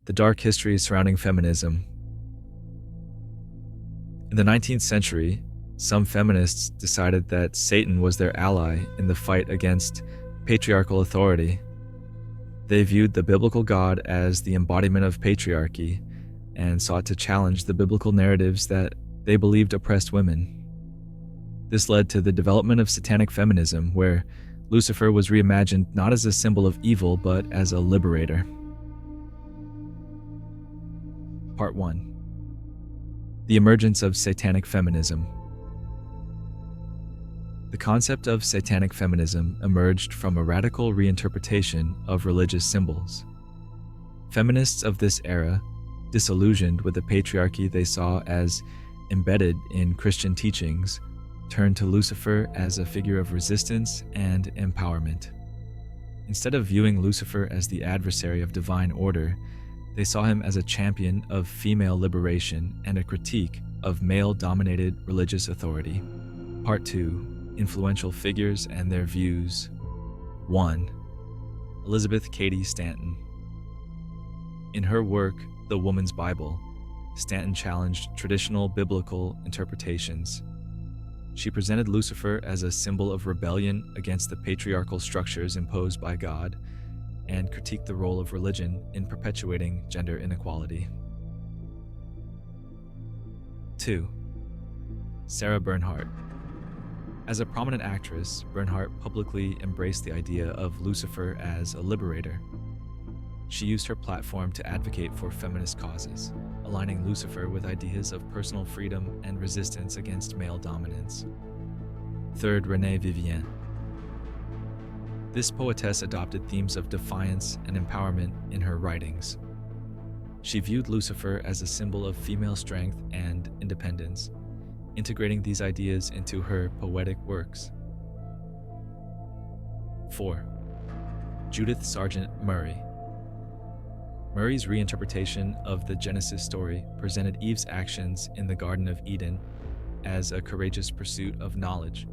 The dark history surrounding feminism. In the 19th century, some feminists decided that Satan was their ally in the fight against patriarchal authority. They viewed the biblical God as the embodiment of patriarchy and sought to challenge the biblical narratives that they believed oppressed women. This led to the development of Satanic feminism, where Lucifer was reimagined not as a symbol of evil, but as a liberator. Part 1. The emergence of Satanic feminism. The concept of Satanic feminism emerged from a radical reinterpretation of religious symbols. Feminists of this era, disillusioned with the patriarchy they saw as embedded in Christian teachings, turned to Lucifer as a figure of resistance and empowerment. Instead of viewing Lucifer as the adversary of divine order, they saw him as a champion of female liberation and a critique of male-dominated religious authority. Part 2. Influential figures and their views. 1. Elizabeth Cady Stanton. In her work, The Woman's Bible, Stanton challenged traditional biblical interpretations. She presented Lucifer as a symbol of rebellion against the patriarchal structures imposed by God, and critiqued the role of religion in perpetuating gender inequality. 2. Sarah Bernhardt. As a prominent actress, Bernhardt publicly embraced the idea of Lucifer as a liberator. She used her platform to advocate for feminist causes, aligning Lucifer with ideas of personal freedom and resistance against male dominance. 3. Renée Vivien. This poetess adopted themes of defiance and empowerment in her writings. She viewed Lucifer as a symbol of female strength and independence, integrating these ideas into her poetic works. 4. Judith Sargent Murray. Murray's reinterpretation of the Genesis story presented Eve's actions in the Garden of Eden as a courageous pursuit of knowledge.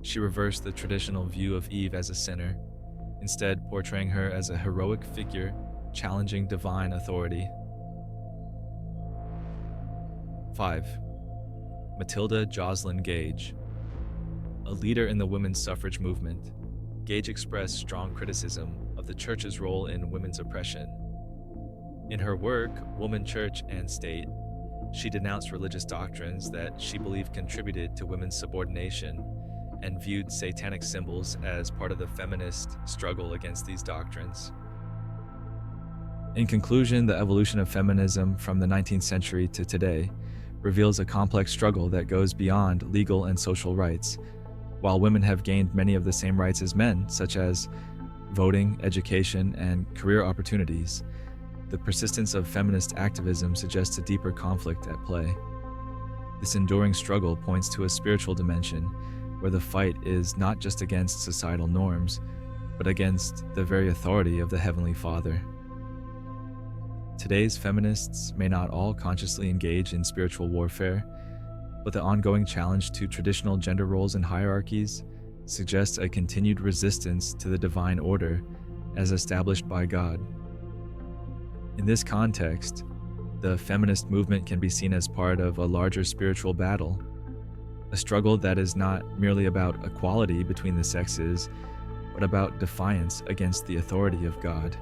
She reversed the traditional view of Eve as a sinner, instead portraying her as a heroic figure challenging divine authority. 5. Matilda Joslyn Gage. A leader in the women's suffrage movement, Gage expressed strong criticism of the church's role in women's oppression. In her work, Woman, Church, and State, she denounced religious doctrines that she believed contributed to women's subordination and viewed satanic symbols as part of the feminist struggle against these doctrines. In conclusion, the evolution of feminism from the 19th century to today reveals a complex struggle that goes beyond legal and social rights. While women have gained many of the same rights as men, such as voting, education, and career opportunities, the persistence of feminist activism suggests a deeper conflict at play. This enduring struggle points to a spiritual dimension where the fight is not just against societal norms, but against the very authority of the Heavenly Father. Today's feminists may not all consciously engage in spiritual warfare, but the ongoing challenge to traditional gender roles and hierarchies suggests a continued resistance to the divine order as established by God. In this context, the feminist movement can be seen as part of a larger spiritual battle, a struggle that is not merely about equality between the sexes, but about defiance against the authority of God.